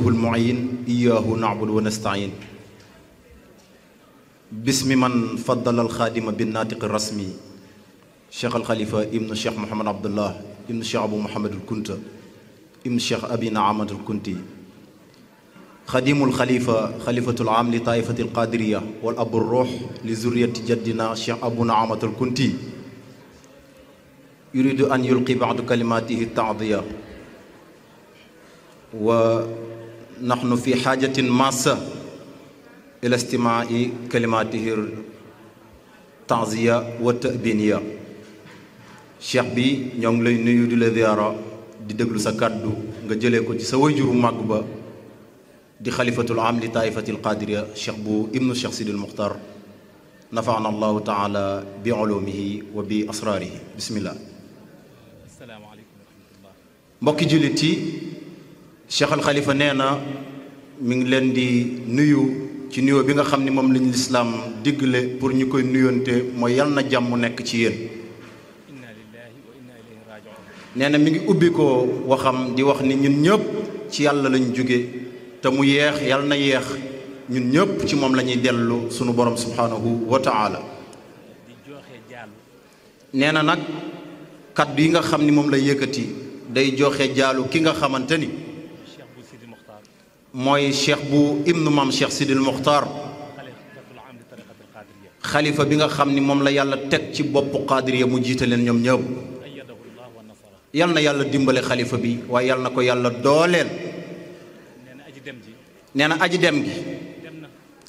المعين إياه نعبد ونستعين باسم من فضل الخادم بالناطق الرسمي شيخ الخليفة ابن الشيخ محمد عبد الله ابن الشيخ أبو محمد الكنت ابن الشيخ أبي نعمة الكنتي خادم الخليفة خليفة العام لطائفة القادرية والأب الروح لزرية جدنا الشيخ أبو نعمة الكنتي يريد أن يلقي بعض كلماته التعظية ونحن في حاجة ماسة إلى استماع كلماته التعزية والتأبينية cheikh bi ñoo ngi lay nuyu di la ziyaara di déglu sa kàddu nga jëlee ko ci sa wayjuru màgg ba di xalifatul am li taifatil qadiriya cheikh bu ibnu cheikh sidil muxtar nafaana allahu taala bi ulumihi wa bi asrarihi bismillah asalaamaaleykum wa rahmatullah mbokki jullit yi cheikh al xalifa nee na mi ngi leen di nuyu ci nuyoo bi nga xam ni moom lañu lislaam diggle pour ñu koy nuyonte mooy yal na jàmm nekk ci yéen nee na mi ngi ubbi ko waxam di wax ni ñun ñëpp ci yàlla lañ jóge te mu yeex yàlla na yeex ñun ñëpp ci moom la ñuy dellu sunu borom subhanahu wa taala nee na nag kaddu yi nga xam ni moom la yëkkati day joxe jaalu ki nga xamante ni mooy cheikh bu ibnu maam cheikh sidil muxtar xalifa bi nga xam ni moom la yàlla teg ci boppu qaadiriya mu jiite leen ñoom ñëpp yal na yàlla dimbale xalifa bi waaye yal na ko yàlla dooleel nee na aji dem gi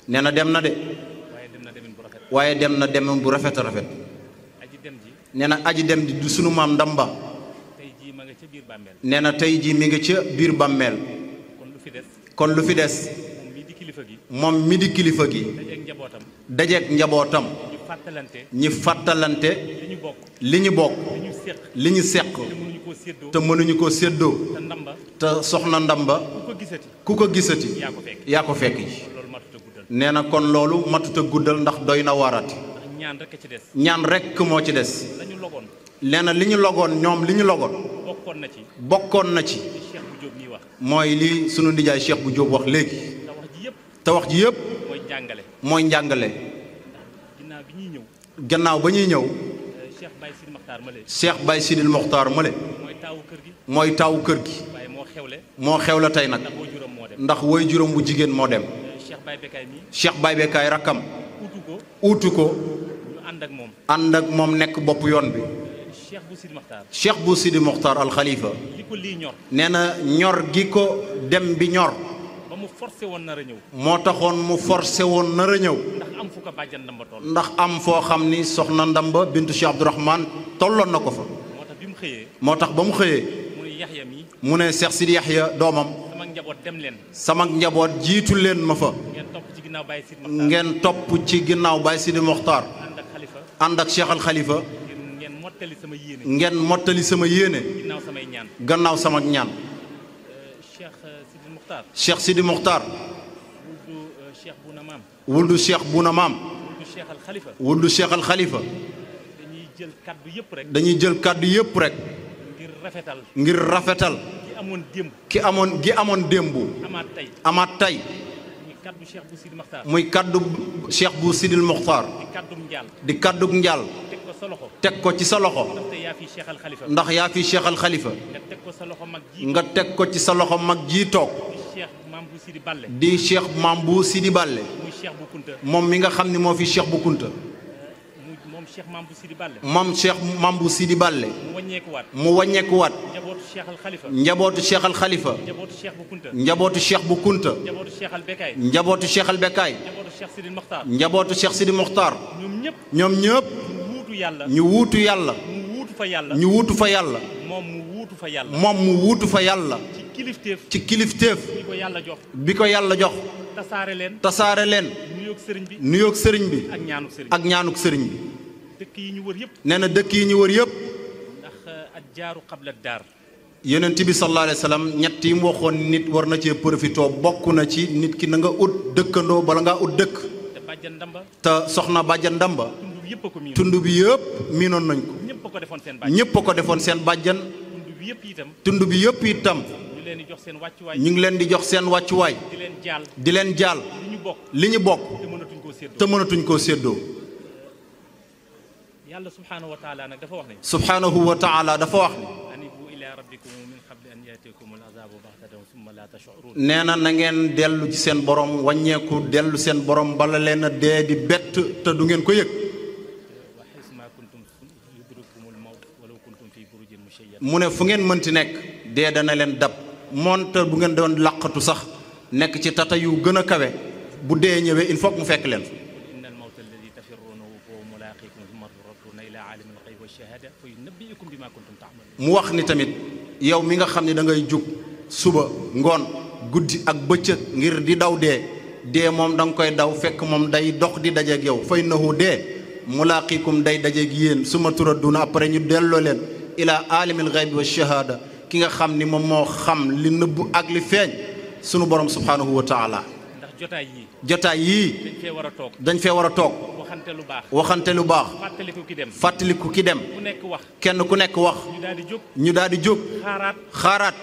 nee na dem na de waaye dem na dem bu rafet a rafet nee na aji dem di du sunu maam ndamba nee na tey jii mi ngi ca biir bàmmeel kon lu fi des moom mi di kilifa gi dajeek njabootam ñi fàttalante li ñu bokk li ñu seq te mënuñu ko séddoo te soxna ndamba ku ko gisati yaa ko fekk ji nee na kon loolu matuta guddal ndax doy na warati ñaan rekk moo ci des nee na li ñu logoon ñoom li ñu logoon bokkoon na ci mooy li sunu ndijaay Cheikh bu Jóob wax léegi te wax ji yëpp mooy njàngale gannaaw ba ñuy ñëw Cheikh Baye Sidil Mokhtar Male mooy taawu kër gi moo xew la tey nag ndax woy juróom bu jigéen moo dem Cheikh Baye Bekaay rakkam uutu ko ànd ak moom nekk bopp yoon bi Cheikh bu Sidil Mokhtar al Khalifa nee na ñor gi ko dem bi ñor moo taxoon mu forcé woon nar a ñëw ndax am foo xam ni soxna ndamba bintu Cheikh Abdourahmane tolloon na ko fa moo tax ba mu xëyee mu ne Cheikh Sidi Yahya doomam sama njaboot jiitu leen ma fa ngeen topp ci ginnaaw Baye Sidi Mokhtar ànd ak Cheikh al Khalifa ngeen mottali sama yéene gannaaw sama ñaan Cheikh Sidi Mokhtar wuldu Cheikh Buna Maam wuldu Cheikh al Khalifa dañuy jël kaddu yëpp rek ngir rafetal gi amoon démb amaat tey muy kaddu Cheikh bu Sidil Mokhtar di kaddug njaal teg ko ci sa loxo ndax yaa fi Cheikh al Khalifa nga teg ko ci sa loxo mag ji toog di Cheikh Maam bu Sidi Balle moom mi nga xam ni moo fi Cheikh bu Kunta moom Cheikh Maam bu Sidi Balle mu wàññeekuwaat njabootu Cheikh al Khalifa njabootu Cheikh bu Kunta njabootu Cheikh al Bekaay njabootu Cheikh Sidi Mokhtar ñoom ñëpp ñu wuutu yàlla ñu wuutu fa yàlla moom mu wuutu fa yàlla ci kilifteef bi ko yàlla jox tasaare leen nuyoog sëriñ bi ak ñaanuk sëriñ bi nee na dëkk yi ñu wër yëpp yonent bi sallallahu alayhi wa sallam ñett yi mu waxoon nit war na cee profité bokk na ci nit ki na nga ut dëkkandoo bala ngaa ut dëkk te soxna bàjjan ndamba tund bi yëpp miinoon nañ ko ñëpp a ko defoon seen bàjjan tund bi yëpp itam ñu ngi leen di jox seen wàccuwaay di leen jaal li ñu bokk te mënatuñ koo séddoo. yàlla subhaanahu wa taala nag dafa wax ne. subhaanahu wa taala dafa wax ne. anibu ila rabbikum min qabli an yaatikum al azabu baxtatan summa la tash'urun. nee na na ngeen dellu ci seen borom wàññeeku dellu seen borom bala leen a dee di bett te du ngeen ko yëg. wa xisma kuntum yudrikumul mawt walaw kuntum fi burujin mushayyada. mu ne fu ngeen mënti nekk dee dana leen dab moonte bu ngeen doon làqatu sax nekk ci tata yu gën a kawe bu dee ñëwee il faut mu fekk leen. mu wax ni tamit yow mi nga xam ne da ngay jug suba ngoon guddi ak bëccëg ngir di daw dee moom da nga koy daw fekk moom day dox di dajeeg yow fa innahu dee mulaaqikum day dajeeg yéen suma turadduna après ñu delloo leen ila alimil ghaybi wa shahada ki nga xam ni moom moo xam li nëbb ak li feeñ sunu borom subhanahu wa taala. ndax jotaay yii dañ fee war a toog waxante lu baax fàttaliku ki dem kenn ku nekk wax ñu daal di jóg xaaraat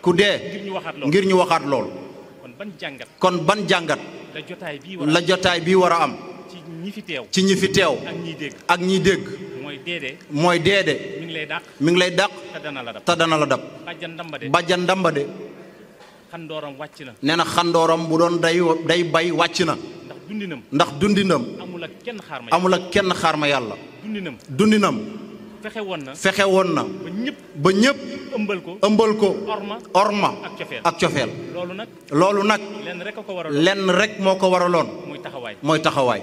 ku dee ngir ñu waxaat lool. kon ban jàngat la jotaay bii war a am ci ñi fi teew ak ñiy dégg mooy deede mi ngi lay dàq te dana la dab. bàjjan ndamba de xandooram wàcc na. nee na xandooram bu doon day bay wàcc na. ndax dundinam amul ak kenn xaar ma yàlla. dundinam fexe woon na ba ñëpp ëmbal ko orma ak cofeel. loolu nag lenn rek moo ko waraloon mooy taxawaay.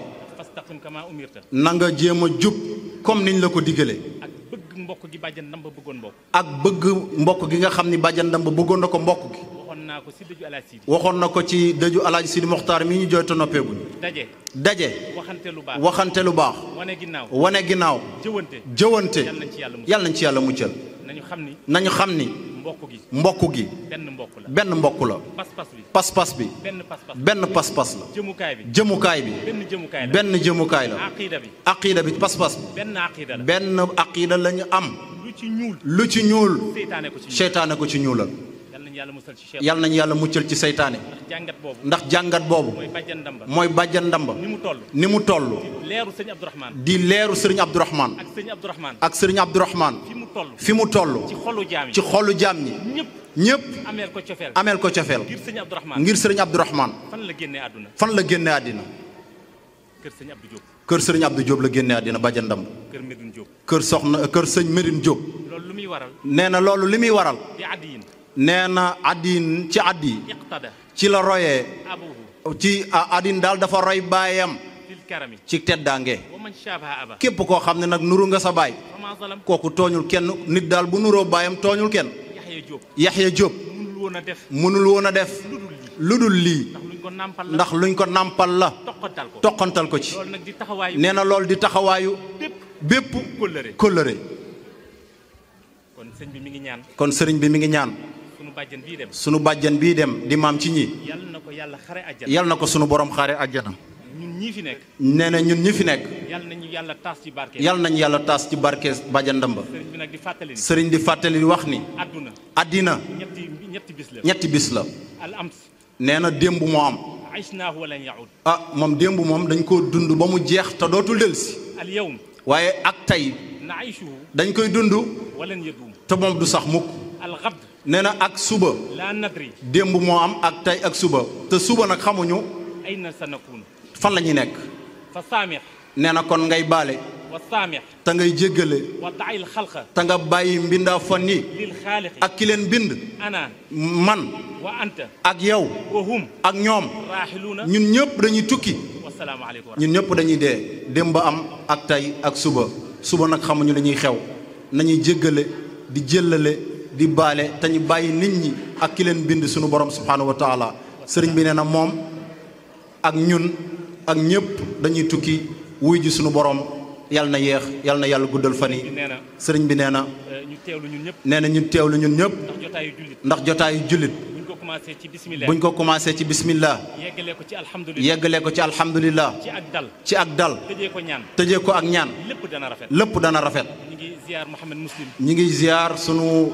na nga jéem a jub comme niñ la ko digalee. mbokk gi bàjjan ndamba bëggoon mbokk. ak bëgg mbokk gi nga xam ni bàjjan ndamba bëggoon na ko mbokk gi. waxoon na ko ci dëju Alaaji Sidi Moxtaar mi ñu jooy te noppeeguñ. daje. waxante lu baax. wane ginnaaw. jëwante. yàlla nañ ci yàlla muccal. nañu xam ni. mbokk gi. benn mbokk la. pas-pas bi. benn pas-pas la. jëmukaay bi. benn jëmukaay la. aqiida bi pas-pas bi. benn aqiida la ñu am. lu ci ñuul. seytaane ko ci ñuulal. yàlla nañu yàlla muccal ci seytaane. ndax jàngat boobu. mooy bàjjan ndamba. ni mu toll. di leeru sëriñ Abdourahman. ak sëriñ Abdourahman. fi mu toll. ci xolu jaam ñi. ñëpp ameel ko cofeel. ngir sëriñ Abdourahman. fan la génnee àddina. kër sëriñ Abdou Diop la génnee àddina bàjjan ndamba. kër sëñ Médine Diop. nee na loolu li muy waral. nee na addiin ci addi ci la royee ci addiin daal dafa roy baayam ci teddaange. képp koo xam ne nag nuru nga sa baay kooku tooñul kenn nit daal bu nuroo baayam tooñul kenn. Yaxya Jóob mënul woon a def lu dul lii ndax luñ ko nàmpal la toqantal ko ci. nee na loolu di taxawaayu bépp kóllëre. kon sëriñ bi mi ngi ñaan sunu bàjjan bii dem di maam ci ñi yal na ko sunu borom xaare àjjana. nee na ñun ñi fi nekk yal nañu yàlla taas ci barke bàjjan ndamba. sëriñ di fàttali wax ni àddina ñetti bis la. nee na démb moo am. moom démb moom dañ koo dund ba mu jeex te dootul dellusi. waaye ak tey dañ koy dund te moom du sax mukk. nee na ak suba démb moo am ak tey ak suba te suba nag xamuñu fan la ñuy nekk. nee na kon ngay baale te ngay jéggale te nga bàyyi mbindaa fan yi ak ki leen bind man ak yow ak ñoom ñun ñëpp dañuy tukki ñun ñëpp dañuy dee. démb am ak tey ak suba nag xamuñu la ñuy xew nañuy jéggale di jëllale di baale te ñu bàyyi nit ñi ak ki leen bind sunu borom subhanahu wa taala. sëriñ bi nee na moom ak ñun ak ñëpp dañuy tukki wuy ji sunu borom yàlla na yeex yàlla na yàlla guddal fan yi. sëriñ bi nee na ñun teewlu ñun ñëpp ndax jotaayu jullit buñ ko commencé ci bismillah yeggalee ko ci alhamdulillah ci ak dal tëjee ko ak ñaan lépp dana rafet. ñi ngi ziar sunu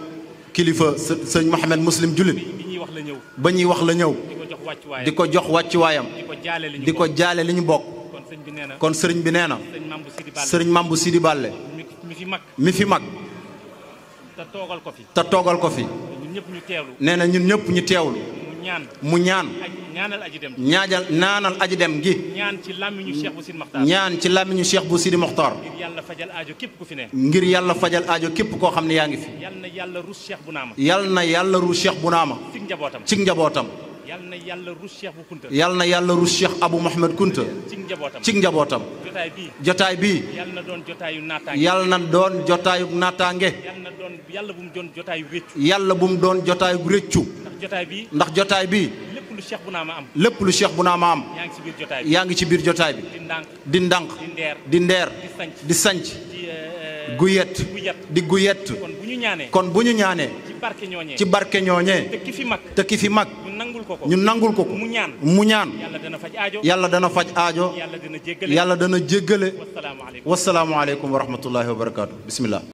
kilifa sëñ Mouhamed Muslim Jullit bi ñuy wax la ñëw. ba ñuy wax la ñëw. di ko jox wàccuwaayam. di ko jox wàccuwaayam. di ko jaale li ñu bokk. di ko jaale li ñu bokk. kon sëñ bi nee na. kon sëriñ bi nee na. sëriñ Mambou Sidi Ballé. sëriñ Mambou Sidi Ballé. mi fi mag. mi fi mag. te toogal ko fi. te toogal ko fi. ñun ñëpp ñu teewlu. nee na ñun ñëpp ñu teewlu. mu ñaan. ñaanal aji dem. naanal aji dem gi. ñaan ci làmmiñu Cheikh bu Sidi Mokhtar. ñaan ci làmmiñu Cheikh bu Sidi Mokhtar. ngir yàlla fajal aajo képp ku fi ne. ngir yàlla fajal aajo képp koo xam ne yaa ngi fi. yal na yàlla rus Cheikh bu naama. yal na yàlla rus Cheikh bu naama. ci njabootam. ci njabootam. yal na yàlla rus Cheikh bu Kunta. yal na yàlla rus Cheikh Abou Mouhamed Kunta. ci njabootam. ci njabootam. jotaay bii. yal na doon jotaayu naataange. yal na doon jotaayu naataange. yàlla bu mu doon jotaayu réccu. yàlla bu mu doon jotaayu réccu. ndax jotaay bii. lépp lu Cheikh bu naama am. lépp lu Cheikh bu naama am. yaa ngi ci biir jotaay bi. yaa ngi ci biir jotaay bi. di ndànk. di ndeer. di sanc. guyet. di guyet. kon bu ñu ñaanee. ci barke ñooñee. te ki fi mag. ñu nangul ko ko. mu ñaan. yàlla dana faj aajo. yàlla dana jéggale. wasalaamu aleykum wa rahmatullahi wa barakaatu. bismillah.